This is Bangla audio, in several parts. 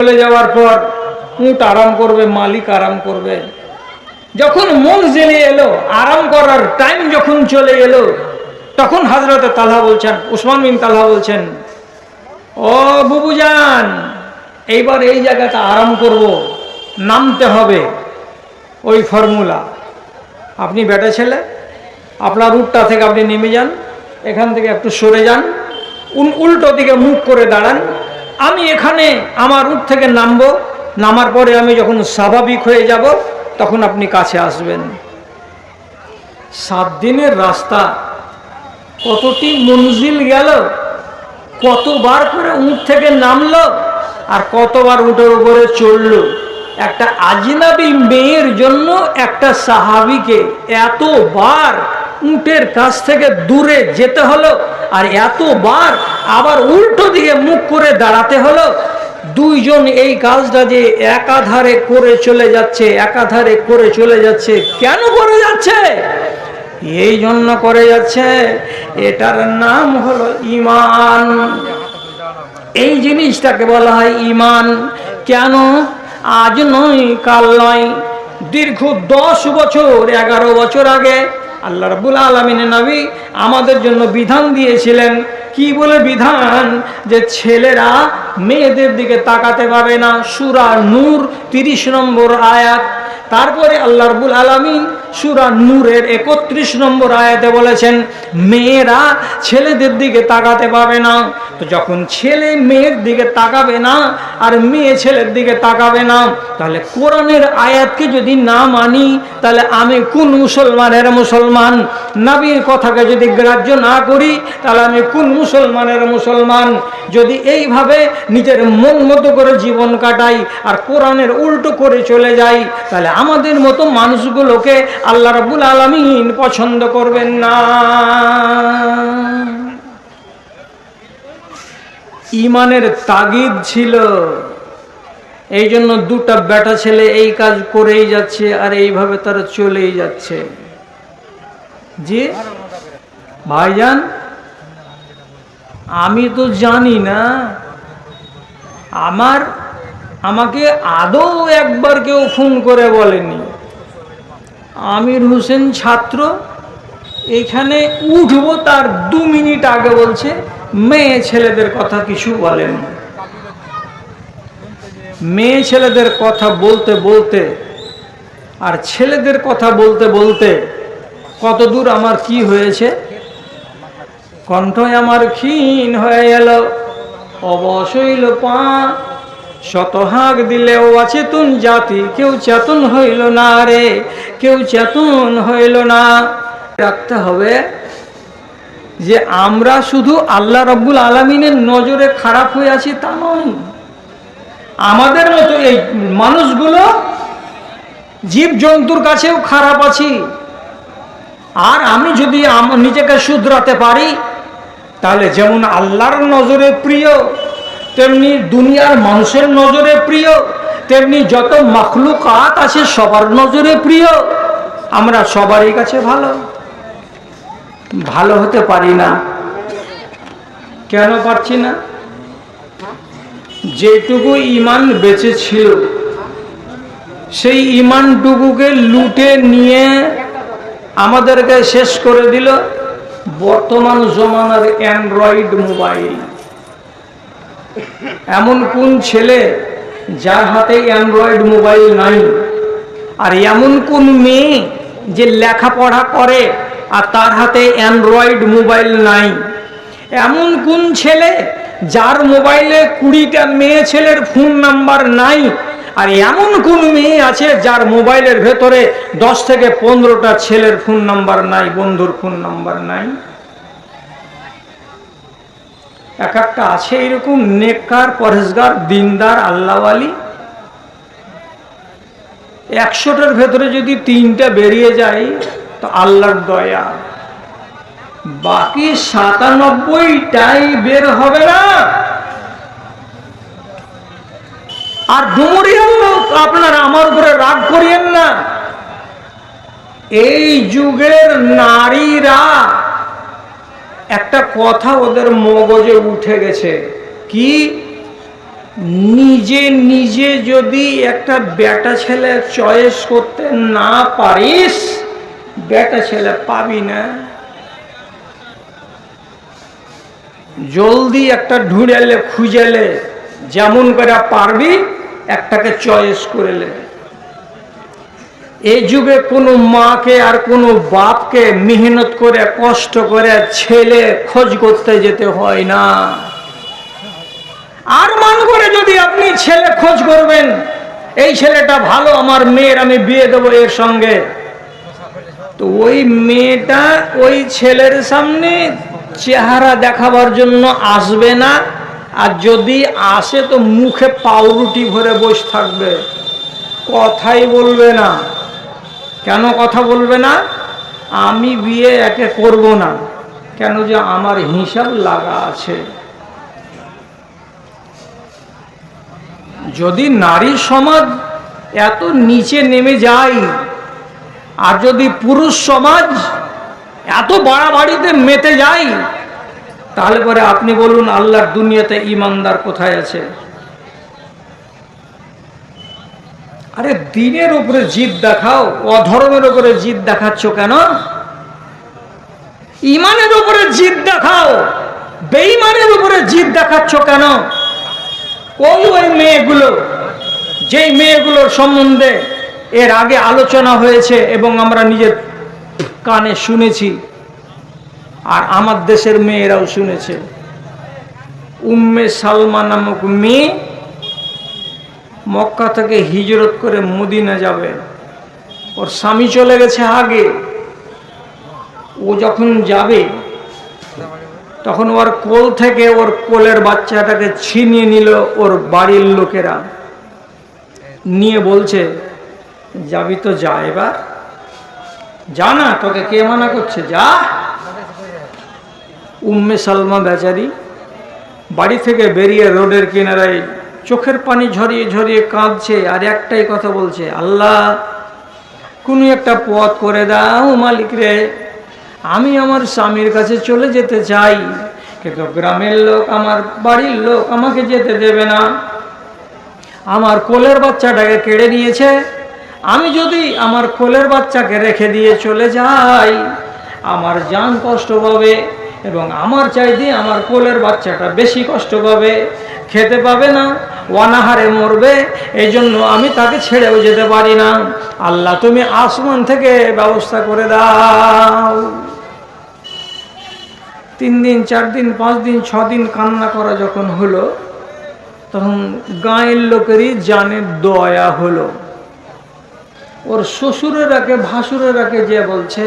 চলে যাওয়ার পর উট আরাম করবে, মালিক আরাম করবে। যখন মনজিলে এলো, আরাম করার টাইম যখন চলে এলো, তখন হযরত তালহা বলছেন, উসমান বিন তালহা বলছেন, ও বুবুজান, এইবার এই জায়গাটা আরাম করব, নামতে হবে। ওই ফর্মুলা, আপনি বেটা ছেলে, আপনার উটটা থেকে আপনি নেমে যান, এখান থেকে একটু সরে যান, উল্টো দিকে মুখ করে দাঁড়ান, আমি এখানে আমার উট থেকে নামবো, নামার পরে আমি যখন স্বাভাবিক হয়ে যাব তখন আপনি কাছে আসবেন। 7 দিনের রাস্তা, কতটি মঞ্জিল গেল, কতবার করে উট থেকে নামলো, আর কতবার উটের উপরে চড়লো। একটা আজনাবী মেয়ের জন্য একটা সাহাবীকে এতবার উটের কাছ থেকে দূরে যেতে হলো, আর এতবার আবার উল্টো দিকে মুখ করে দাঁড়াতে হলো। দুইজন এই কাজটা যে একাধারে করে চলে যাচ্ছে, একাধারে করে চলে যাচ্ছে, কেন করে যাচ্ছে? এই জন্য করে যাচ্ছে, এটার নাম হলো ঈমান। এই জিনিসটাকে বলা হয় ঈমান। কেন? আজ নয়, কাল নয়, দীর্ঘ 10 বছর 11 বছর আগে আল্লাহ রাব্বুল আলামিনের নবী আমাদের জন্য বিধান দিয়েছিলেন। কি বলে বিধান? যে ছেলেরা মেয়েদের দিকে তাকাতে পাবে না। সূরা নূর 30 নম্বর আয়াত। তারপরে আল্লাহ রাব্বুল আলামিন সূরা নূরের 31 নম্বর আয়াতে বলেছেন মেয়েরা ছেলেদের দিকে তাকাতে পাবে না। তো যখন ছেলে মেয়ের দিকে তাকাবে না আর মেয়ে ছেলের দিকে তাকাবে না, তাহলে কোরআনের আয়াতকে যদি না মানি, তাহলে আমি কোন মুসলমানের মুসলমান? নবীর কথাকে যদি গ্রাহ্য না করি, তাহলে আমি কোন মুসলমানের মুসলমান? যদি এইভাবে নিজের মন মতো করে জীবন কাটাই আর কোরআনের উল্টো করে চলে যাই, তাহলে আমাদের মতো মানুষগুলোকে আল্লাহ রাব্বুল আলামিন পছন্দ করবেন না। ঈমানের তাগিদ ছিল, এই জন্য দুটা বেটা ছেলে এই কাজ করেই যাচ্ছে, আর এইভাবে তারা চলেই যাচ্ছে। জি ভাইজান, আমি তো জানি না, আমাকে আদৌ একবার কেউ ফোন করে বলেনি। আমির হোসেন ছাত্র, এখানে উঠবো তার 2 মিনিট আগে বলছে মেয়ে ছেলেদের কথা কিছু বলেন। মেয়ে ছেলেদের কথা বলতে বলতে আর ছেলেদের কথা বলতে বলতে কত দূর আমার কি হয়েছে, কণ্ঠ আমার ক্ষীণ হয়ে গেল, অবশইল পা, শত হাঁক দিলেও অচেতন জাতি, কেউ চেতন হইল না রে, কেউ চেতন হইল না। রাখতে হবে যে আমরা শুধু আল্লাহ রাব্বুল আলামিনের নজরে খারাপ হয়ে আছি তা নয়, আমাদের মতো এই মানুষগুলো জীব জন্তুর কাছেও খারাপ আছি। আর আমি যদি নিজেকে শুধরাতে পারি, তাহলে যেমন আল্লাহর নজরে প্রিয়, তেমনি দুনিয়ার মানুষের নজরে প্রিয়, তেমনি যত মাখলুকাত আছে সবার নজরে প্রিয়। আমরা সবারই কাছে ভালো হতে পারি না। কেন পারছি না? যেটুকু ঈমান বেঁচে ছিল, সেই ঈমানটুকুকে লুটে নিয়ে আমাদেরকে শেষ করে দিল বর্তমান জমানার অ্যান্ড্রয়েড মোবাইল। এমন কোন ছেলে যার হাতে অ্যান্ড্রয়েড মোবাইল নাই? আর এমন কোন মেয়ে যে লেখাপড়া করে আর তার হাতে অ্যান্ড্রয়েড মোবাইল নাই? এমন কোন ছেলে যার মোবাইলে 20টা মেয়ে ছেলের ফোন নাম্বার নাই? আর এমন কোন মেয়ে আছে যার মোবাইলের ভেতরে 10 থেকে 15টা ছেলের ফোন নাম্বার নাই, বন্ধুর ফোন নাম্বার নাই? এক একটা আছে এরকম নেককার, পরহেজগার, দিনদার, আল্লাহওয়ালি। 100টার ভেতরে যদি 3টা বেরিয়ে যায় তো আল্লাহর দয়া, বাকি 97টাই বের হবে না। আর ডুমুরিয়া লোক, আপনারা আমার উপরে রাগ করিয়েন না। এই যুগের নারীরা, একটা কথা ওদের মগজে উঠে গেছে, কি নিজে নিজে যদি একটা বেটা ছেলে চয়েস করতে না পারিস, বেটা ছেলে পাবি না। জলদি একটা ঢুঁড়েলে খুঁজেলে যেমন করে পারবি একটাকে চয়েস করেলে। এই যুগে কোনো মাকে আর কোনো বাপকে মেহনত করে কষ্ট করে ছেলে খোঁজ করতে যেতে হয় না। আর মান করে যদি আপনি ছেলে খোঁজ করবেন, এই ছেলেটা ভালো, আমার মেয়ের আমি বিয়ে দেবো এর সঙ্গে, তো ওই মেয়েটা ওই ছেলের সামনে চেহারা দেখাবার জন্য আসবে না। আর যদি আসে তো মুখে পাউরুটি ভরে বসে থাকবে, কথাই বলবে না। কেন কথা বলবে না? আমি বিয়ে একে করব না, কেন যে আমার হিসাব লাগা আছে। যদি নারী সমাজ এত নিচে নেমে যায়, আর যদি পুরুষ সমাজ এত বাড়াবাড়িতে মেতে যায়, তাহলে পরে আপনি বলুন আল্লাহর দুনিয়াতে ইমানদার কোথায় আছে? আরে দিনের উপরে জিদ দেখাও, অধর্মের উপরে জিদ দেখাচ্ছ কেন? ইমানের উপরে জিদ দেখাও, বেঈমানের উপরে জিদ দেখাচ্ছ কেন? ওই মেয়েগুলো, যেই মেয়েগুলোর সম্বন্ধে এর আগে আলোচনা হয়েছে এবং আমরা নিজের কানে শুনেছি, আর আমার দেশের মেয়েরাও শুনেছে। উম্মে সালমা নামক মেয়ে মক্কা থেকে হিজরত করে মদিনা যাবে। ওর স্বামী চলে গেছে আগে। ও যখন যাবে তখন ওর কোল থেকে ওর কোলের বাচ্চাটাকে ছিনিয়ে নিল ওর বাড়ির লোকেরা, নিয়ে বলছে যাবি তো যা, এবার যা না, তোকে কে মানা করছে, যা। উম্মে সালমা বেচারি বাড়ি থেকে বেরিয়ে রোডের কিনারায় চোখের পানি ঝরিয়ে ঝরিয়ে কাঁদছে, আর একটাই কথা বলছে, আল্লাহ কোনো একটা পথ করে দাও মালিক রে, আমি আমার স্বামীর কাছে চলে যেতে চাই, কিন্তু গ্রামের লোক, আমার বাড়ির লোক আমাকে যেতে দেবে না। আমার কোলের বাচ্চাটাকে কেড়ে নিয়েছে, আমি যদি আমার কোলের বাচ্চাকে রেখে দিয়ে চলে যাই, আমার জান কষ্ট পাবে, এবং আমার চাইতে আমার কোলের বাচ্চাটা বেশি কষ্ট পাবে, খেতে পাবে না, অনাহারে মরবে। এই জন্য আমি তাকে ছেড়েও যেতে পারি না। আল্লাহ তুমি আসমান থেকে ব্যবস্থা করে দাও। 3 দিন 4 দিন 5 দিন 6 দিন কান্না করা যখন হলো, তখন গাঁয়ের লোকেরই জানের দয়া হলো। ওর শ্বশুরেরাকে ভাসুরেরাকে যে বলছে,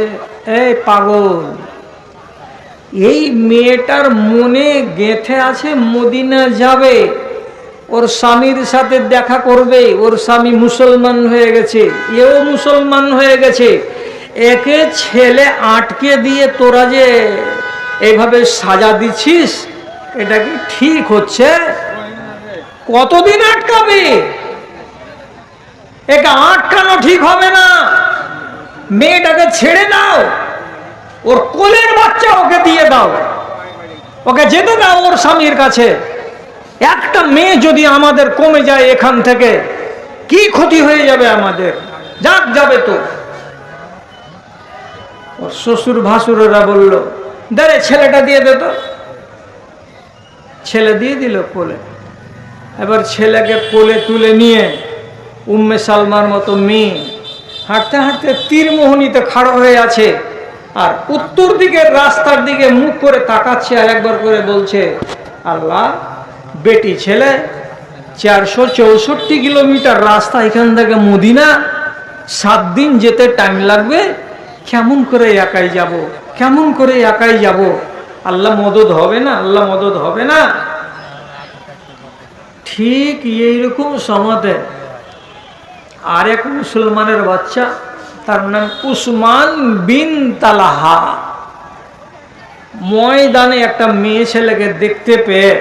এই পাগল, এই মেয়েটার মনে গেঁথে আছে মদিনা যাবে, ওর স্বামীর সাথে দেখা করবে, ওর স্বামী মুসলমান হয়ে গেছে, এও মুসলমান হয়ে গেছে, একে ছেলে আটকে দিয়ে তোরা যে এইভাবে সাজা দিচ্ছিস, এটা কি ঠিক হচ্ছে? কতদিন আটকাবে? একে আটকানো ঠিক হবে না। মেয়েটাকে ছেড়ে দাও, ওর কোলের বাচ্চা ওকে দিয়ে দাও, ওকে যেতে দাও ওর স্বামীর কাছে। একটা মেয়ে যদি আমাদের কমে যায় এখান থেকে, কি ক্ষতি হয়ে যাবে আমাদের? যাক যাবে তো। ওর শ্বশুর ভাসুরেরা বলল, দাঁড়ে ছেলেটা দিয়ে দে তো। ছেলে দিয়ে দিল কোলে। এবার ছেলেকে কোলে তুলে নিয়ে উম্মে সালমার মতো মেয়ে হাঁটতে হাঁটতে তীরমোহনীতে খাড়া হয়ে আছে, আর উত্তর দিকের রাস্তার দিকে মুখ করে তাকাচ্ছে, আর একবার করে বলছে, আল্লাহ বেটি ছেলে 464 কিলোমিটার রাস্তা এখান থেকে মদিনা, 7 দিন যেতে টাইম লাগবে, কেমন করে একাই যাব, কেমন করে একাই যাব? আল্লাহ মদদ হবে না? আল্লাহ মদদ হবে না? ঠিক এইরকম সমাজে আরেক মুসলমানের বাচ্চা, তার নাম উসমান বিন তালাহা, ময়দানে একটা মেয়ে ছেলেকে দেখতে পেয়ে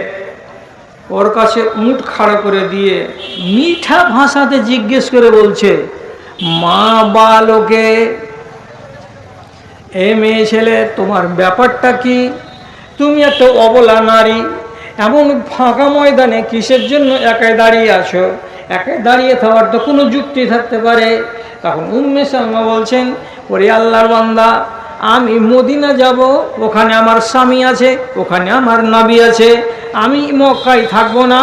ওর কাছে উঁট খাড়া করে দিয়ে মিঠা ভাষাতে জিজ্ঞেস করে বলছে, মা বালোকে, এ মেয়ে ছেলে তোমার ব্যাপারটা কি? তুমি একটা অবলা নারী, এমন ফাঁকা ময়দানে কিসের জন্য একাই দাঁড়িয়ে আছো? একাই দাঁড়িয়ে থাকার তো কোনো যুক্তি থাকতে পারে। তখন উম্মে সালমা বলছেন, ওরে আল্লাহর বান্দা, আমি মদিনা যাব, ওখানে আমার স্বামী আছে, ওখানে আমার নবী আছে, আমি মক্কায় থাকবো না,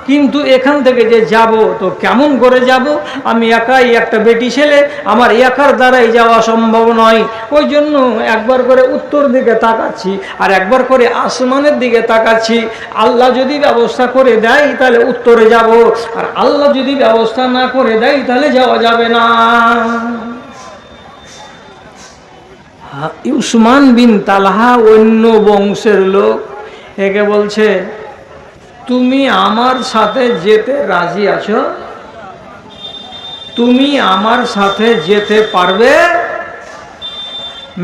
কিন্তু এখান থেকে যে যাব তো কেমন করে যাব? আমি একাই একটা বেটি ছেলে, আমার একার দ্বারাই যাওয়া সম্ভব নয়। ওই জন্য একবার করে উত্তর দিকে তাকাচ্ছি আর একবার করে আসমানের দিকে তাকাচ্ছি। আল্লাহ যদি ব্যবস্থা করে দেয় তাহলে উত্তরে যাব, আর আল্লাহ যদি ব্যবস্থা না করে দেয় তাহলে যাওয়া যাবে না। উসমান বিন তালহা অন্য বংশের লোক, একে বলছে, তুমি আমার সাথে যেতে রাজি আছো? তুমি আমার সাথে যেতে পারবে?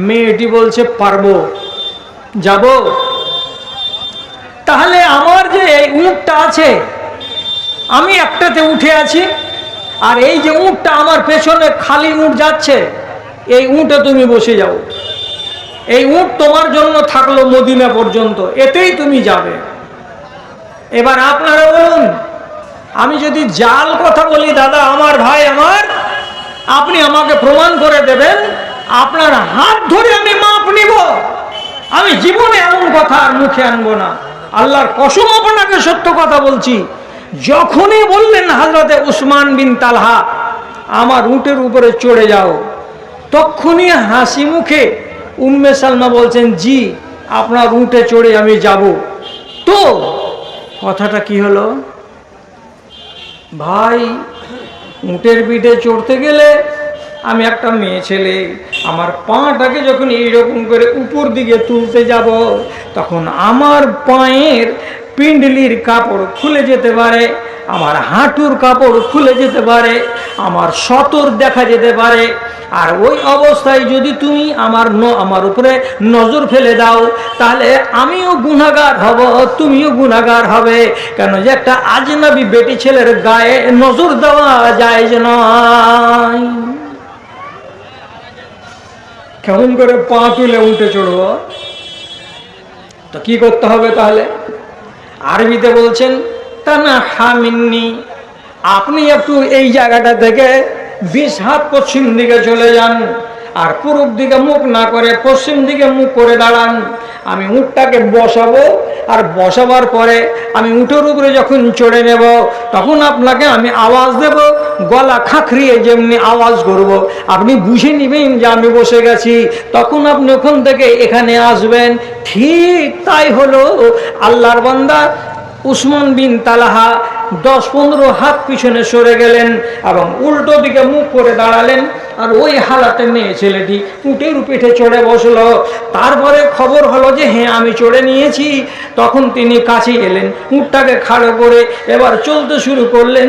মেয়েটি বলছে, পারবো, যাব। তাহলে আমার যে এই উটটা আছে, আমি একটাতে উঠে আছি, আর এই যে উটটা আমার পেছনে খালি উট যাচ্ছে, এই উটে তুমি বসে যাও। এই উট তোমার জন্য থাকলো মদিনা পর্যন্ত, এতেই তুমি যাবে। এবার আপনারা বলুন, আমি যদি জাল কথা বলি, দাদা আমার ভাই আমার, আপনি আমাকে প্রমাণ করে দেবেন, আপনার হাত ধরে আমি মাপ নিব। আমি জীবনে এমন কথা আর মুখে আনবো না। আল্লাহর কসম আপনাকে সত্য কথা বলছি, যখনই বললেন হযরতে উসমান বিন তালহা আমার উটের উপরে চড়ে যাও, তখনই হাসি মুখে উম্মে সালমা বলছেন, জি, আপনার উটে চড়ে আমি যাব। তো কথাটা কি হলো ভাই? উটের পিঠে চড়তে গেলে আমি একটা মেয়ে ছেলে, আমার পাটাকে যখন এইরকম করে উপর দিকে তুলতে যাব, তখন আমার পায়ের পিণ্ডলির কাপড় খুলে যেতে পারে, আমার হাঁটুর কাপড় খুলে যেতে পারে, আমার সতর দেখা যেতে পারে। আর ওই অবস্থায় যদি তুমি আমার উপরে নজর ফেলে দাও, তাহলে আমিও গুনাহগার হব, তুমিও গুনাহগার হবে। কেন যে একটা আজনবী বেটি ছেলের গায়ে নজর দেওয়া জায়েজ নয়। কেমন করে পা তুলে উঠে চড়ব? তো কি করতে হবে তাহলে? আরবিতে বলছেন, তানা হামিন্নি, আপনি একটু এই জায়গাটা থেকে 20 হাত পশ্চিম দিকে চলে যান, আর পূর্ব দিকে মুখ না করে পশ্চিম দিকে মুখ করে দাঁড়ান। আমি উটটাকে বসাবো, আর বসাবার পরে আমি উটের উপরে যখন চড়ে নেব, তখন আপনাকে আমি আওয়াজ দেব, গলা খাঁকড়িয়ে যেমনি আওয়াজ করব, আপনি বুঝে নেবেন যে আমি বসে গেছি। তখন আপনি ওখান থেকে এখানে আসবেন। ঠিক তাই হলো। আল্লাহর বান্দা উসমান বিন তালহা 10-15 হাত পিছনে সরে গেলেন এবং উল্টো দিকে মুখ করে দাঁড়ালেন, আর ওই হালাতে মেয়ে ছেলেটি উটের পিঠে চড়ে বসলো। তারপরে খবর হলো যে হ্যাঁ আমি চড়ে নিয়েছি। তখন তিনি কাছে এলেন, উটটাকে খাড়ো করে এবার চলতে শুরু করলেন।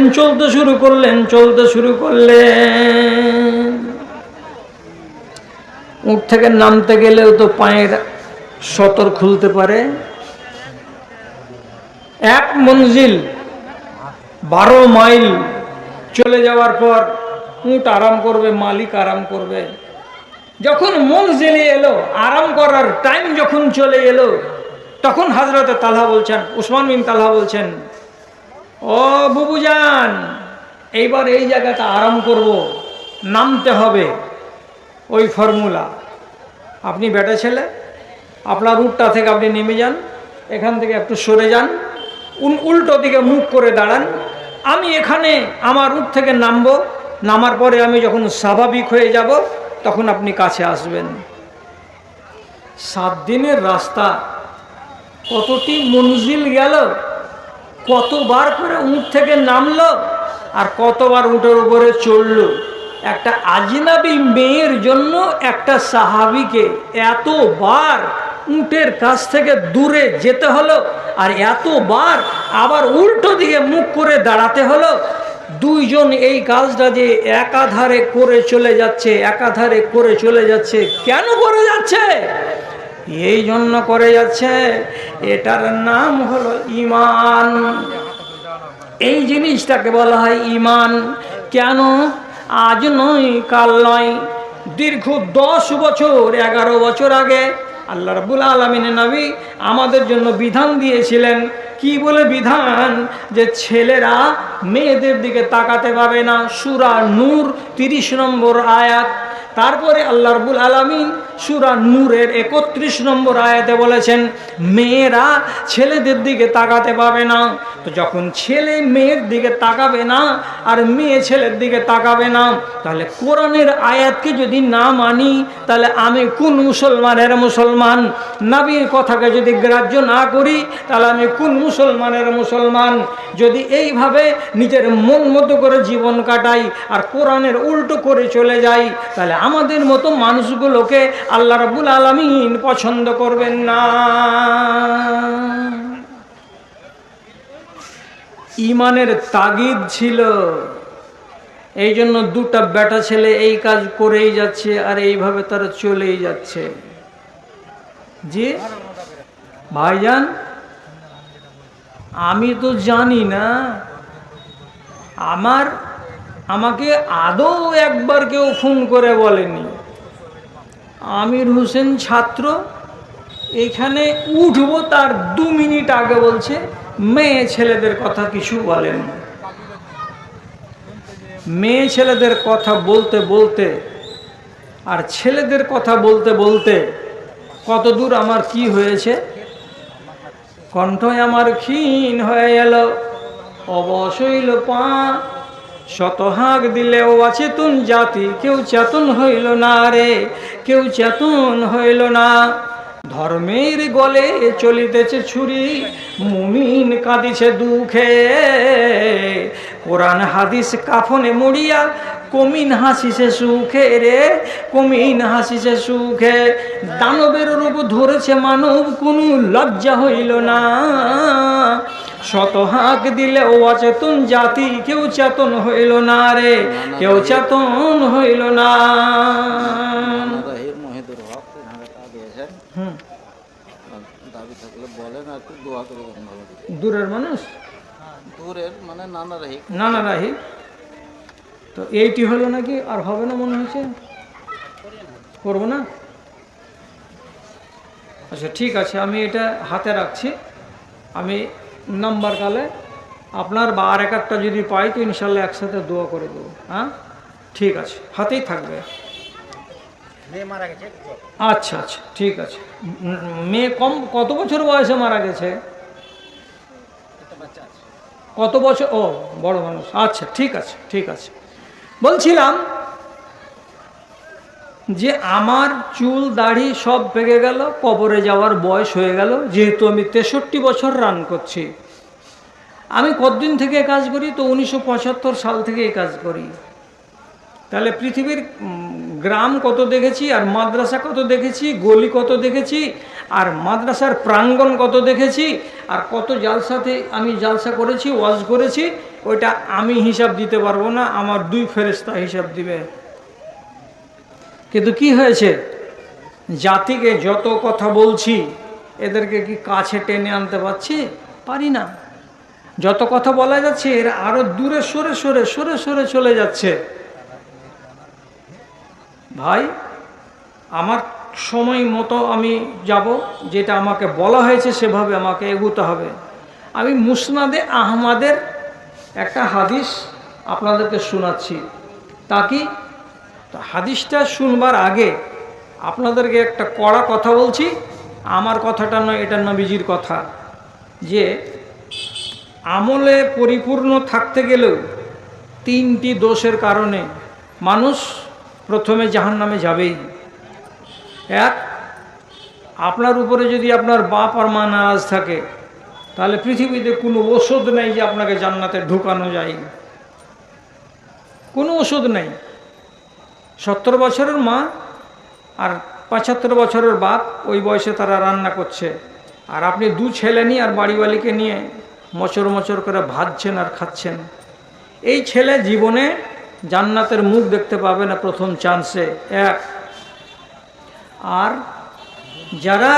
উট থেকে নামতে গেলেও তো পায়ের সতর খুলতে পারে। 1 মঞ্জিল 12 মাইল চলে যাওয়ার পর উট আরাম করবে, মালিক আরাম করবে। যখন মঞ্জিলে এলো, আরাম করার টাইম যখন চলে এলো, তখন হযরতে তালহা বলছেন, উসমান বিন তালহা বলছেন, ও বুবুজান, এইবার এই জায়গাটা আরাম করব, নামতে হবে। ওই ফর্মুলা, আপনি বেটা ছেলে, আপনার উটটা থেকে আপনি নেমে যান, এখান থেকে একটু সরে যান, উল্টো দিকে মুখ করে দাঁড়ান। আমি এখানে আমার উট থেকে নামবো, নামার পরে আমি যখন স্বাভাবিক হয়ে যাব, তখন আপনি কাছে আসবেন। 7 দিনের রাস্তা, কতটি মঞ্জিল গেল, কতবার করে উট থেকে নামলো, আর কতবার উটের উপরে চড়লো। একটা আজনাবী মেয়ের জন্য একটা সাহাবীকে এতবার উটের কাছ থেকে দূরে যেতে হলো, আর এতবার আবার উল্টো দিকে মুখ করে দাঁড়াতে হলো। দুইজন এই কাজটা যে একাধারে করে চলে যাচ্ছে, কেন করে যাচ্ছে? এই জন্য করে যাচ্ছে, এটার নাম হলো ঈমান। এই জিনিসটাকে বলা হয় ঈমান। কেন? আজ নয়, কাল নয়, দীর্ঘ 10 বছর 11 বছর আগে আল্লাহ রাব্বুল আলামিনের নবী আমাদের জন্য বিধান দিয়েছিলেন, কি বলে বিধান যে ছেলেরা মেয়েদের দিকে তাকাতে পাবে না। সূরা নূর 30 নম্বর আয়াত। তারপরে আল্লাহ রাব্বুল আলামিন সূরা নূরের 31 নম্বর আয়াতে বলেছেন মেয়েরা ছেলেদের দিকে তাকাতে পাবে না। তো যখন ছেলে মেয়ের দিকে তাকাবে না আর মেয়ে ছেলের দিকে তাকাবে না, তাহলে কোরআনের আয়াতকে যদি না মানি তাহলে আমি কোন মুসলমানের মুসলমান? নবীর কথাকে যদি গ্রাহ্য না করি তাহলে আমি কোন মুসলমানের মুসলমান? যদি এইভাবে নিজের মন মতো করে জীবন কাটাই আর কোরআনের উল্টো করে চলে যাই, তাহলে আমাদের মতো মানুষগুলোকে আল্লাহ রাব্বুল আলামিন পছন্দ করবেন না। ঈমানের তাগিদ ছিল, এই জন্য দুটা বেটা ছেলে এই কাজ করেই যাচ্ছে আর এইভাবে তারা চলেই যাচ্ছে। জি ভাইজান, আমি তো জানি না, আমাকে আদৌ একবার কেউ ফোন করে বলেনি আমির হোসেন ছাত্র এখানে উঠবো, তার 2 মিনিট আগে বলছে মেয়ে ছেলেদের কথা কিছু বলেন। মেয়ে ছেলেদের কথা বলতে বলতে আর ছেলেদের কথা বলতে বলতে কত দূর আমার কি হয়েছে, কণ্ঠ আমার ক্ষীণ হয়ে গেল, অবশৈল পা, শত হাঁক দিলেও অচেতন জাতি, কেউ চেতন হইল না রে, কেউ চেতন হইল না। ধর্মের গলে চলিতেছে ছুরি, মুমিন কাঁদিছে দুঃখে, কোরআন হাদিস কাফনে মুড়িয়া কমিন হাসিছে সুখে রে, কমিন হাসিছে সুখে। দানবের রূপ ধরেছে মানব, কোনো লজ্জা হইল না, শত হাঁক দিলে ও অচেতন জাতি, কেউ চেতন হইল না রে, কেউ চেতন হইল না। দূরের মানুষ, দূরের মানে নানা রাহি, তো এইটি হলো নাকি আর হবে না মনে হয়েছে, করবো না। আচ্ছা ঠিক আছে, আমি এটা হাতে রাখছি, আমি নাম্বার কালে আপনার বা আর একটা যদি পাই তো ইনশাল্লাহ একসাথে দোয়া করে দেবো। হ্যাঁ ঠিক আছে, হাতেই থাকবে। আচ্ছা আচ্ছা ঠিক আছে। মেয়ে কত বছর বয়সে মারা গেছে? কত বছর? ও বড় মানুষ, আচ্ছা ঠিক আছে ঠিক আছে। বলছিলাম যে আমার চুল দাড়ি সব পেকে গেল, কবরে যাওয়ার বয়স হয়ে গেল, যেহেতু আমি 63 বছর রান করছি। আমি কতদিন থেকে কাজ করি? তো 1975 সাল থেকে এই কাজ করি। তাহলে পৃথিবীর গ্রাম কত দেখেছি, আর মাদ্রাসা কত দেখেছি, গলি কত দেখেছি, আর মাদ্রাসার প্রাঙ্গণ কত দেখেছি, আর কত জালসাতে আমি জালসা করেছি, ওয়াজ করেছি, ওইটা আমি হিসাব দিতে পারবো না, আমার 2 ফেরেশতা হিসাব দিবে। কিন্তু কি হয়েছে, জাতিকে যত কথা বলছি এদেরকে কি কাছে টেনে আনতে পারছি? পারি না। যত কথা বলা যাচ্ছে এরা আরো দূরে সরে সরে সরে সরে চলে যাচ্ছে। ভাই আমার সময় মতো আমি যাব, যেটা আমাকে বলা হয়েছে সেভাবে আমাকে এগোতে হবে। আমি মুসনাদে আহমদের একটা হাদিস আপনাদেরকে শোনাচ্ছি। তা কি, হাদিসটা শুনবার আগে আপনাদেরকে একটা কড়া কথা বলছি, আমার কথাটা নয়, এটা নবীজির কথা, যে আমলে পরিপূর্ণ থাকতে গেলেও 3টি দোষের কারণে মানুষ প্রথমে জাহান্নামে যাবেই। এক, আপনার উপরে যদি আপনার বাপ আর মা নারাজ থাকে তাহলে পৃথিবীতে কোনো ওষুধ নেই যে আপনাকে জান্নাতে ঢুকানো যায়, কোনো ওষুধ নেই। 70 বছরের মা আর 75 বছরের বাপ, ওই বয়সে তারা রান্না করছে, আর আপনি 2 ছেলে নিয়ে আর বাড়িওয়ালিকে নিয়ে মচর মচর করে ভাজছেন আর খাচ্ছেন। এই ছেলে জীবনে জান্নাতের মুখ দেখতে পাবে না প্রথম চান্সে। এক, আর যারা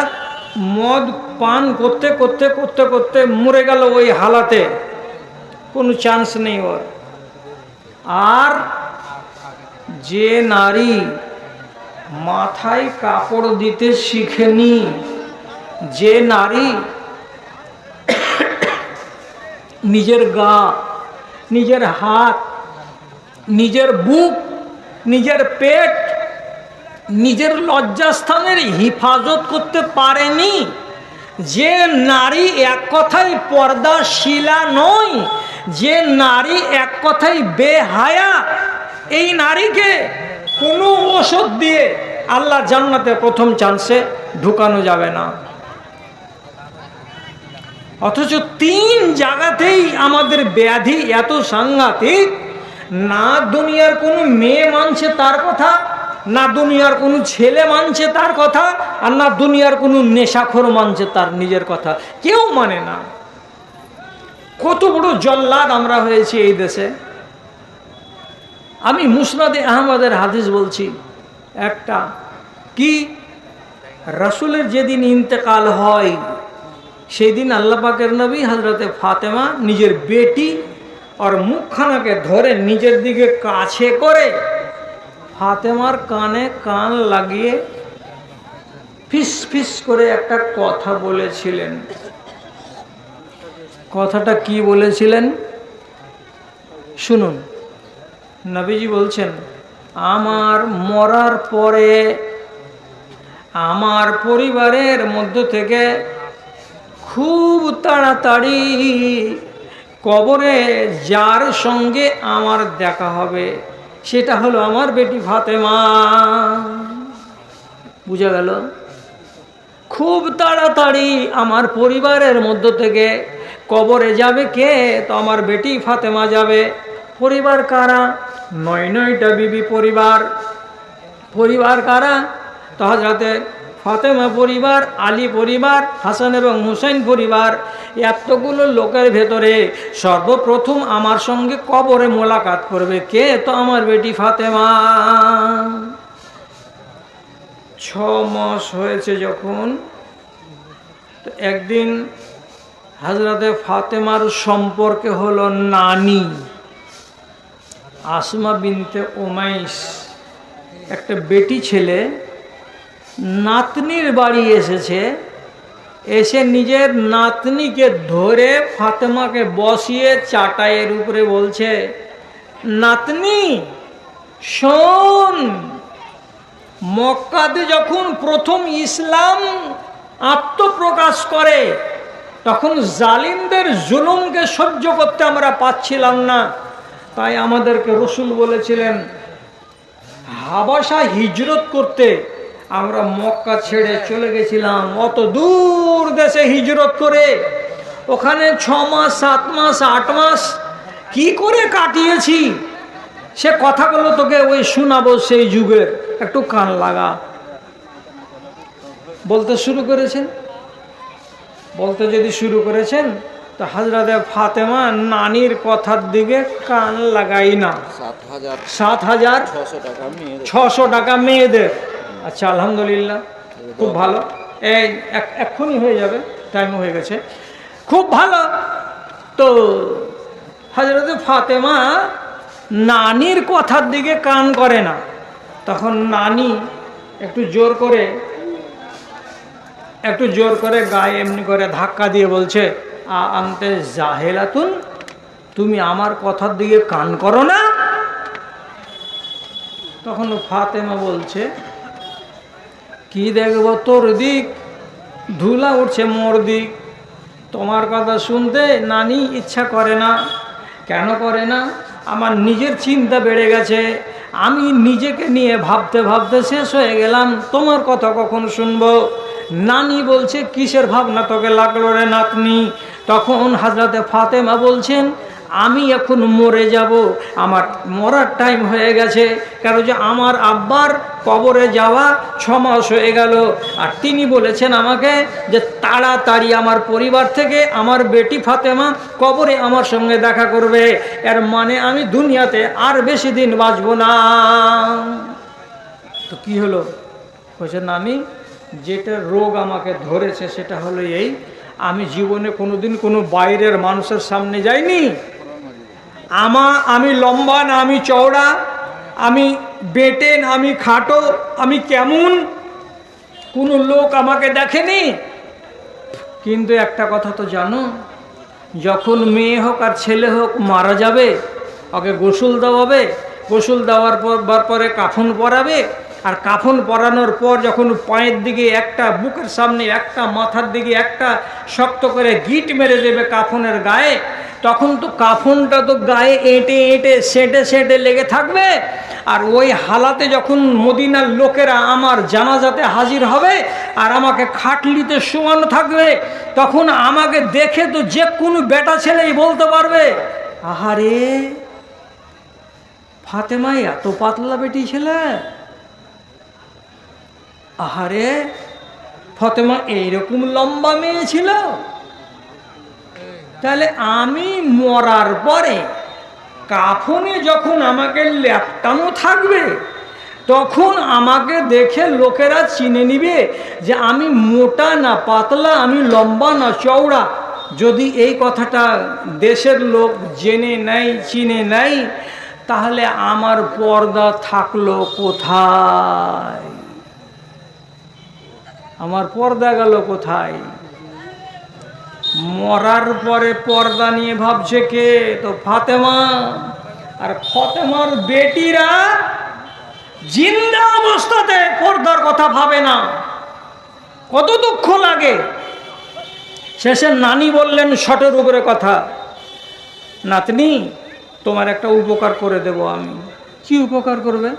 মদ পান করতে করতে করতে করতে মরে গেল ওই হালাতে, কোনো চান্স নেই ওর। আর যে নারী মাথায় কাপড় দিতে শিখেনি, যে নারী নিজের গা, নিজের হাত, নিজের বুক, নিজের পেট, নিজের লজ্জাস্থানের হিফাজত করতে পারেনি, যে নারী এক কথায় পর্দাশীলা নয়, যে নারী এক কথায় বেহায়া, এই নারীকে কোনো ওষুধ দিয়ে আল্লাহ জান্নাতে প্রথম চান্সে ঢুকানো যাবে না। অথচ 3 জায়গাতেই আমাদের ব্যাধি এত সাংঘাতিক, না দুনিয়ার কোনো মেয়ে মানছে তার কথা, না দুনিয়ার কোনো ছেলে মানছে তার কথা, আর না দুনিয়ার কোনো নেশাখোর মানছে তার নিজের কথা, কেউ মানে না। কত বড় জল্লাদ আমরা হয়েছি এই দেশে। আমি মুসনাদে আহমদের হাদিস বলছি একটা, কি রাসূলের যেদিন ইন্তেকাল হয় সেই দিন আল্লাহ পাকের নবী হযরতে ফাতেমা নিজের বেটি আর মুখখানাকে ধরে নিজের দিকে কাছে করে ফাতেমার কানে কান লাগিয়ে ফিস ফিস করে একটা কথা বলেছিলেন। কথাটা কি বলেছিলেন শুনুন। নবীজি বলছেন, আমার মরার পরে আমার পরিবারের মধ্য থেকে খুব তাড়াতাড়ি কবরে যার সঙ্গে আমার দেখা হবে সেটা হলো আমার বেটি ফাতেমা। বুঝা গেল? খুব তাড়াতাড়ি আমার পরিবারের মধ্য থেকে কবরে যাবে কে? তো আমার বেটি ফাতেমা যাবে। পরিবার কারা? 9টা বিবি পরিবার। পরিবার কারা? তো হযরতে ফাতেমা পরিবার, আলী পরিবার, হাসান এবং হুসাইন পরিবার। এতগুলো লোকের ভেতরে সর্বপ্রথম আমার সঙ্গে কবরে মোলাকাত করবে কে? তো আমার বেটি ফাতেমা। 6 মাস হয়েছে যখন, তো একদিন হযরতে ফাতেমার সম্পর্কে হলো নানি আসমা বিনতে উমাইস, একটা বেটি ছেলে নাতনির বাড়ি এসেছে। এসে নিজের নাতনিকে ধরে ফাতেমাকে বসিয়ে চাটাইয়ের উপরে বলছে, নাতনি শোন, মক্কাতে যখন প্রথম ইসলাম আত্মপ্রকাশ করে তখন জালিমদের জুলুমকে সহ্য করতে আমরা পাচ্ছিলাম না, তাই আমাদেরকে রসুল বলেছিলেন হাবাসা হিজরত করতে। আমরা মক্কা ছেড়ে চলে গেছিলাম অত দূর দেশে হিজরত করে, ওখানে 6 মাস 7 মাস 8 মাস কি করে কাটিয়েছি সে কথাগুলো তোকে ওই শোনাবো সেই যুগের, একটু কান লাগা। বলতে শুরু করেছেন, বলতে যদি শুরু করেছেন তো হযরতে ফাতেমা নানির কথার দিকে কান লাগাই না। 7,600 টাকা মেয়েদের। আচ্ছা আলহামদুলিল্লাহ, খুব ভালো। এই এক্ষুনি হয়ে যাবে, টাইম হয়ে গেছে, খুব ভালো। তো হযরতে ফাতেমা নানির কথার দিকে কান করে না। তখন নানি একটু জোর করে গায়ে এমনি করে ধাক্কা দিয়ে বলছে, আনতে জাহেলাতুন, তুমি আমার কথার দিকে কান করো না? তখন ফাতেমা বলছে, কি দেখবো তোর দিক, ধুলা উঠছে মোর দিক, তোমার কথা শুনতে নানি ইচ্ছা করে না। কেন করে না? আমার নিজের চিন্তা বেড়ে গেছে, আমি নিজেকে নিয়ে ভাবতে ভাবতে শেষ হয়ে গেলাম, তোমার কথা কখন শুনবো? নানি বলছে, কিসের ভাবনা তোকে লাগলো রে নাতনি? তখন হযরতে ফাতেমা বলছেন, আমি এখন মরে যাব, আমার মরার টাইম হয়ে গেছে। কারণ যে আমার আব্বার কবরে যাওয়া 6 মাস হয়ে গেল, আর তিনি বলেছেন আমাকে যে তাড়াতাড়ি আমার পরিবার থেকে আমার বেটি ফাতেমা কবরে আমার সঙ্গে দেখা করবে, এর মানে আমি দুনিয়াতে আর বেশি দিন বাঁচব না। তো কি হলো? বলছে, নানি যেটা রোগ আমাকে ধরেছে সেটা হলো এই, আমি জীবনে কোনোদিন কোনো বাইরের মানুষের সামনে যাইনি। আমি লম্বা না আমি চওড়া, আমি বেটে না আমি খাটো, আমি কেমন, কোনো লোক আমাকে দেখেনি। কিন্তু একটা কথা তো জানো, যখন মেয়ে হোক আর ছেলে হোক মারা যাবে, ওকে গোসল দেওয়াবে, গোসল দেওয়ার পরে কাফন পরাবে, আর কাফন পরানোর পর যখন পায়ের দিকে একটা, বুকের সামনে একটা, মাথার দিকে একটা শক্ত করে গিট মেরে দেবে কাফনের গায়ে, তখন তো কাফনটা তো গায়ে এঁটে এঁটে সেঁটে সেঁটে লেগে থাকবে। আর ওই হালাতে যখন মদিনার লোকেরা আমার জানাজাতে হাজির হবে আর আমাকে খাটলিতে শোয়ানো থাকবে, তখন আমাকে দেখে তো যে কোনো বেটা ছেলেই বলতে পারবে, আহারে ফাতেমা এত পাতলা বেটি ছেলে, আহারে ফাতেমা এইরকম লম্বা মেয়ে ছিল। তাহলে আমি মরার পরে কাফনে যখন আমাকে ল্যাপটানো থাকবে, তখন আমাকে দেখে লোকেরা চিনে নিবে যে আমি মোটা না পাতলা, আমি লম্বা না চওড়া। যদি এই কথাটা দেশের লোক জেনে নেয়, চিনে নেয়, তাহলে আমার পর্দা থাকলো কোথায়? আমার পর্দা গেল কোথায়? মরার পরে পর্দা নিয়ে ভাবছে কে? তো ফাতেমা। আর ফাতেমার বেটিরা জিন্দা অবস্থাতে পর্দার কথা ভাবে না, কত দুঃখ লাগে। শেষে নানি বললেন শটের উপরে কথা, নাতনি তোমার একটা উপকার করে দেব আমি। কি উপকার করবে?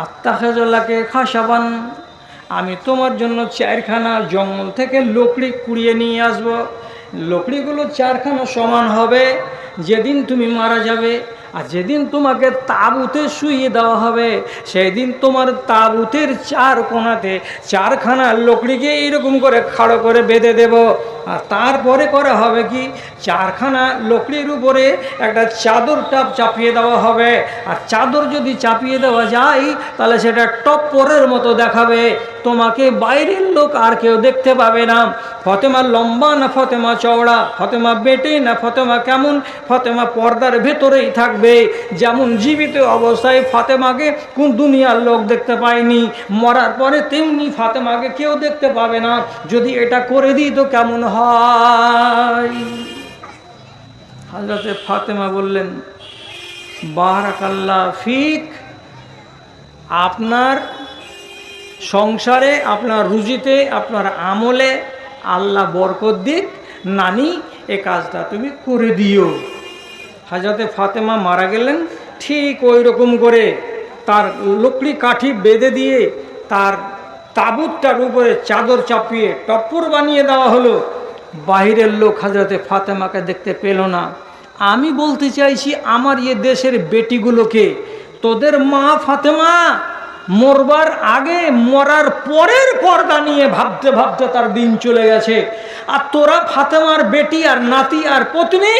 আত্মাখাজলাকে খাসাবান, আমি তোমার জন্য 4খানা জঙ্গল থেকে লকড়ি কুড়িয়ে নিয়ে আসব। লকড়িগুলো 4খানা সমান হবে। যেদিন তুমি মারা যাবে আর যেদিন তোমাকে তাঁবুতে শুইয়ে দেওয়া হবে, সেই দিন তোমার তাঁবুতের 4 কোণাতে 4খানা লকড়িকে এইরকম করে খাড়ো করে বেঁধে দেব। আর তারপরে করা হবে কি, 4খানা লকড়ির উপরে একটা চাদর টাপ চাপিয়ে দেওয়া হবে। আর চাদর যদি চাপিয়ে দেওয়া যায় তাহলে সেটা টপ্পরের মতো দেখাবে, তোমাকে বাইরের লোক আর কেউ দেখতে পাবে না। ফাতেমা লম্বা না ফাতেমা চওড়া, ফাতেমা বেটে না ফাতেমা কেমন, ফাতেমা পর্দার ভেতরেই থাকবে। যেমন জীবিত অবস্থায় ফাতেমাকে কোন দুনিয়ার লোক দেখতে পায়নি, মরার পরে তেমনি ফাতেমাকে কেউ দেখতে পাবে না। যদি এটা করে দিই তো কেমন হয়? হযরতে ফাতেমা বললেন, বারাকাল্লাহ ফিক, আপনার সংসারে, আপনার রুজিতে, আপনার আমলে আল্লাহ বরকত দিক। নানি এ কাজটা তুমি করে দিও। হযরতে ফাতেমা মারা গেলেন, ঠিক ওই রকম করে তার লকড়ি কাঠি বেঁধে দিয়ে তার তাঁবুতটার উপরে চাদর চাপিয়ে টপ্পর বানিয়ে দেওয়া হলো। বাহিরের লোক হযরতে ফাতেমাকে দেখতে পেল না। আমি বলতে চাইছি আমার এ দেশের বেটিগুলোকে, তোদের মা ফাতেমা মরবার আগে মরার পরের পর্দা নিয়ে ভাবতে ভাবতে তার দিন চলে গেছে। আর তোরা ফাতেমার বেটি আর নাতি আর পত্নী,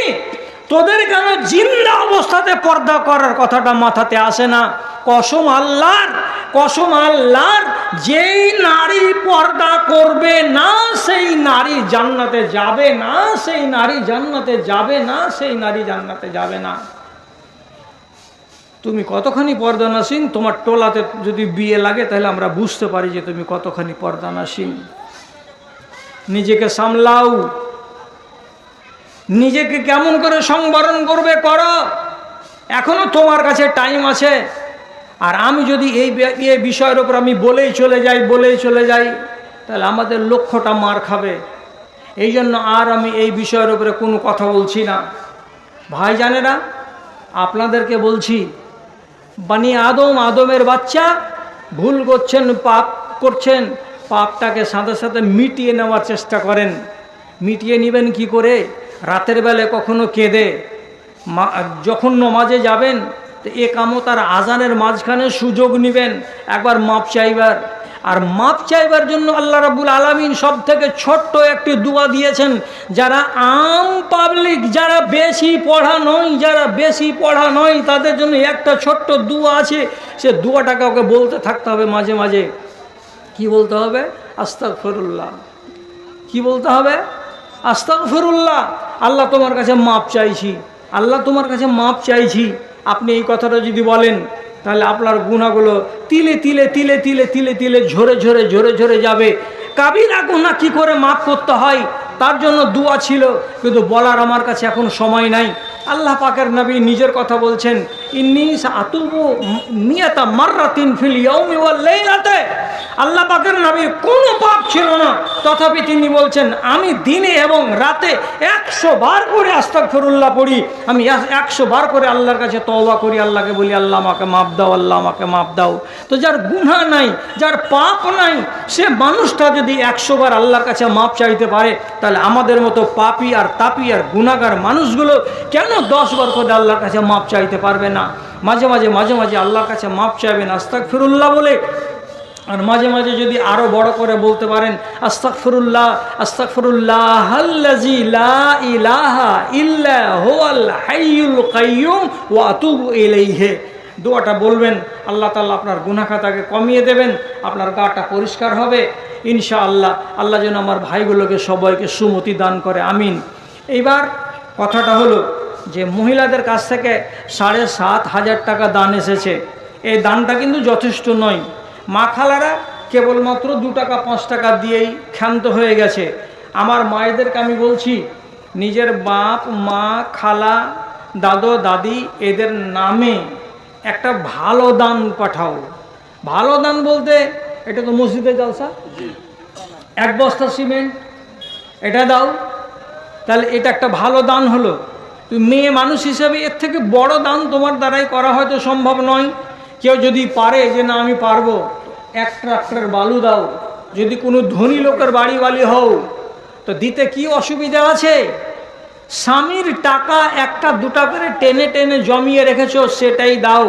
তোদের কেন জিন্দা অবস্থাতে পর্দা করার কথাটা মাথাতে আসে না? কসম আল্লাহর, কসম আল্লাহর, যেই নারী পর্দা করবে না সেই নারী জান্নাতে যাবে না, সেই নারী জান্নাতে যাবে না, সেই নারী জান্নাতে যাবে না। তুমি কতখানি পর্দানাসীন, তোমার টোলাতে যদি বিয়ে লাগে তাহলে আমরা বুঝতে পারি যে তুমি কতখানি পর্দানাসীন। নিজেকে সামলাও, নিজেকে কেমন করে সংবরণ করবে করো, এখনো তোমার কাছে টাইম আছে। আর আমি যদি এই বিষয়ের উপর আমি বলেই চলে যাই তাহলে আমাদের লক্ষ্যটা মার খাবে। এই জন্য আর আমি এই বিষয়ের উপরে কোনো কথা বলছি না। ভাইজানেরা, আপনাদেরকে বলছি, বানি আদম, আদমের বাচ্চা ভুল করছেন, পাপ করছেন, পাপটাকে সাথে সাথে মিটিয়ে নেওয়ার চেষ্টা করেন। মিটিয়ে নেবেন কি করে? রাতের বেলায় কখনো কেঁদে, যখন নমাজে যাবেন তো একামত আর আজানের মাঝখানে সুযোগ নেবেন একবার মাপ চাইবার। আর মাপ চাইবার জন্য আল্লাহ রাব্বুল আলামিন সব থেকে ছোট্ট একটি দোয়া দিয়েছেন। যারা আম পাবলিক, যারা বেশি পড়া নয়, তাদের জন্য একটা ছোট্ট দোয়া আছে। সে দোয়াটাকে ওকে বলতে থাকতে হবে মাঝে মাঝে। কি বলতে হবে? আস্তাগফিরুল্লাহ। কি বলতে হবে? আস্তাগফিরুল্লাহ। আল্লাহ তোমার কাছে মাপ চাইছি, আল্লাহ তোমার কাছে মাপ চাইছি। আপনি এই কথাটা যদি বলেন তাহলে আপনার গুনাহগুলো তিলে তিলে তিলে তিলে তিলে তিলে ঝরে ঝরে ঝরে ঝরে যাবে। কাবিরা গুনাহ কি করে মাফ করতে হয় তার জন্য দোয়া ছিল, কিন্তু বলার আমার কাছে এখন সময় নাই। আল্লাহ পাকের নবী নিজের কথা বলছেন, ইন্নী সাআতুবু মিয়াতা মাররাতিন ফিল ইয়াউমি ওয়াল লাইলাতে। আল্লাহ পাকের নবীর কোনো পাপ ছিল না, তথাপি তিনি বলছেন আমি দিনে এবং রাতে 100 বার করে আস্তাগফিরুল্লাহ পড়ি, আমি 100 বার করে আল্লাহর কাছে তওবা করি, আল্লাহকে বলি আল্লাহ আমাকে মাফ দাও, আল্লাহ আমাকে মাফ দাও। তো যার গুনাহ নাই, যার পাপ নাই, সে মানুষটা যদি 100 বার আল্লাহর কাছে মাফ চাইতে পারে, তাহলে আমাদের মতো পাপী আর তাপী আর গুনাহগার মানুষগুলো কেন 10 বার করে আল্লাহর কাছে মাফ চাইতে পারবে না? মাঝে মাঝে আল্লাহর কাছে মাফ চাইবেন আস্তাগফিরুল্লাহ বলে। আর মাঝে মাঝে যদি আরো বড় করে বলতে পারেন আস্তাগফিরুল্লাহ আস্তাগফিরুল্লাহাল্লাযী লা ইলাহা ইল্লা হুয়াল হাইয়ুল কাইয়্যুম ওয়া আতুবু ইলাইহি, দোয়াটা বলবেন, আল্লাহ তাআলা আপনার গুনাহ খাতাকে কমিয়ে দেবেন, আপনার গাটা পরিষ্কার হবে ইনশাআল্লাহ। আল্লাহ যেন আমার ভাইগুলোকে সবাইকে সুমতি দান করে, আমিন। এইবার কথাটা হলো যে মহিলাদের কাছ থেকে 7,500 টাকা দান এসেছে। এই দানটা কিন্তু যথেষ্ট নয়। মা খালারা কেবলমাত্র 2 টাকা 5 টাকা দিয়েই ক্ষান্ত হয়ে গেছে। আমার মায়েদেরকে আমি বলছি, নিজের বাপ মা খালা দাদু দাদি এদের নামে একটা ভালো দান পাঠাও। ভালো দান বলতে এটা তো মসজিদে জলসা, 1 বস্তা সিমেন্ট এটা দাও, তাহলে এটা একটা ভালো দান হলো। তুমি মেয়ে মানুষ হিসেবে এর থেকে বড় দান তোমার দ্বারাই করা হয়তো সম্ভব নয়। কেউ যদি পারে যে না আমি পারবো, 1 ট্রাক্টর বালু দাও। যদি কোনো ধনী লোকের বাড়ি হও তো দিতে কি অসুবিধা আছে? স্বামীর টাকা 1টা 2টা করে টেনে টেনে জমিয়ে রেখেছো, সেটাই দাও।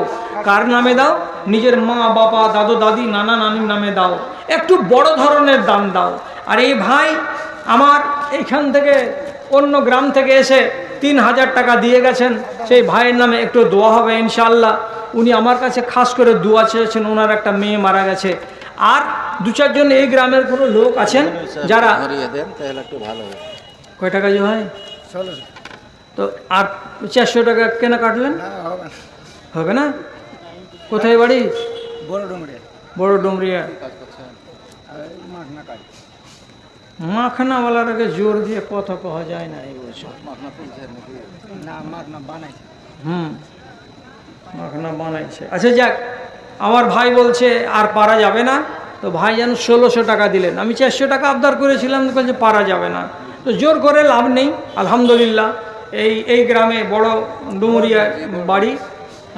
কার নামে দাও? নিজের মা বাবা দাদু দাদি নানা নানির নামে দাও। একটু বড় ধরনের দান দাও। আর এই ভাই আমার এইখান থেকে অন্য গ্রাম থেকে এসে 3000 টাকা দিয়ে গেছেন, সেই ভাইয়ের নামে একটু দোয়া হবে ইনশাআল্লাহ। উনি আমার কাছে খাস করে দোয়া চেয়েছেন, ওনার একটা মেয়ে মারা গেছে। আর 2-4 জন এই গ্রামের কোনো লোক আছেন যারা কয় টাকা যে হয় তো, আর 400 টাকা কেনা কাটলেন হবে না? কোথায় বাড়ি? বড় ডুমরিয়া। মাখনাওয়ালার আগে জোর দিয়ে কথা কওয়া যায় না এই বছর। মাখনা বানাইছে। আচ্ছা যাক, আমার ভাই বলছে আর পারা যাবে না, তো ভাই যেন 1600 টাকা দিলেন। আমি 400 টাকা আবদার করেছিলাম, বলছে পারা যাবে না। তো জোর করে লাভ নেই। আলহামদুলিল্লাহ এই গ্রামে বড় ডুমুরিয়া বাড়ি।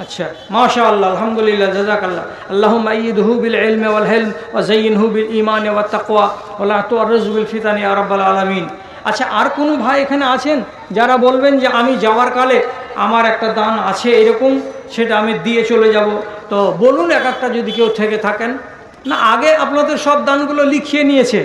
আচ্ছা মাশাআল্লাহ, আলহামদুলিল্লাহ, জাযাকাল্লাহ। আল্লাহুম্মা আইয়িদহু বিল ইলমি ওয়াল হিলম ওয়া যায়্যিনহু বিল ঈমানি ওয়াত তাকওয়া ওয়া লা তু'রিজহু বিল ফিতানি ইয়া রাব্বাল আলামিন। আচ্ছা, আর কোনো ভাই এখানে আছেন যারা বলবেন যে আমি যাওয়ার কালে আমার একটা দান আছে এরকম, সেটা আমি দিয়ে চলে যাব? তো বলুন, এক একটা যদি কেউ থেকে থাকেন। না, আগে আপনাদের সব দানগুলো লিখিয়ে নিয়েছে।